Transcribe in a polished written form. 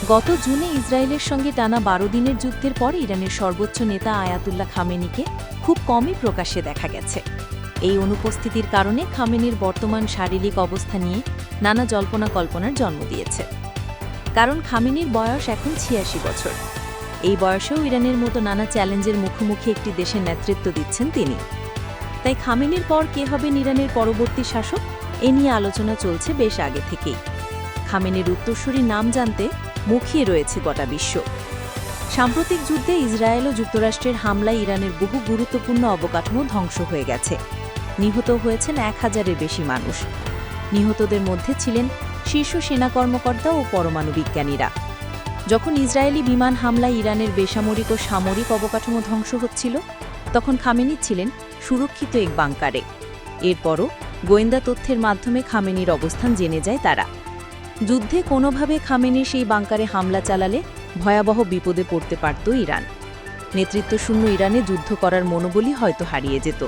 গত জুনে ইসরায়েলের সঙ্গে টানা ১২ দিনের যুদ্ধের পর ইরানের সর্বোচ্চ নেতা আয়াতুল্লাহ খামেনিকে খুব কমই প্রকাশ্যে দেখা গেছে। এই অনুপস্থিতির কারণে খামেনির বর্তমান শারীরিক অবস্থা নিয়ে নানা জল্পনা-কল্পনার জন্ম দিয়েছে। কারণ খামেনির বয়স এখন ৮৬ বছর। এই বয়সেও ইরানের মতো নানা চ্যালেঞ্জের মুখোমুখি একটি দেশের নেতৃত্ব দিচ্ছেন তিনি। তাই খামেনির পর কে হবেন ইরানের পরবর্তী শাসক, এ নিয়ে আলোচনা চলছে বেশ আগে থেকেই। খামেনির উত্তরসূরির নাম জানতে মুখিয়ে রয়েছে গোটা বিশ্ব। সাম্প্রতিক যুদ্ধে ইসরায়েল ও যুক্তরাষ্ট্রের হামলায় ইরানের বহু গুরুত্বপূর্ণ অবকাঠামো ধ্বংস হয়ে গেছে। নিহত হয়েছেন ১,০০০-এর বেশি মানুষ। নিহতদের মধ্যে ছিলেন শীর্ষ সেনা কর্মকর্তা ও পরমাণু বিজ্ঞানীরা। যখন ইসরায়েলি বিমান হামলায় ইরানের বেসামরিক ও সামরিক অবকাঠামো ধ্বংস হচ্ছিল, তখন খামেনি ছিলেন সুরক্ষিত এক বাংকারে। এরপরও গোয়েন্দা তথ্যের মাধ্যমে খামেনির অবস্থান জেনে যায় তারা। যুদ্ধে কোনোভাবে খামেনির সেই বাংকারে হামলা চালালে ভয়াবহ বিপদে পড়তে পারত ইরান। নেতৃত্বশূন্য ইরানে যুদ্ধ করার মনোবলই হয়তো হারিয়ে যেত।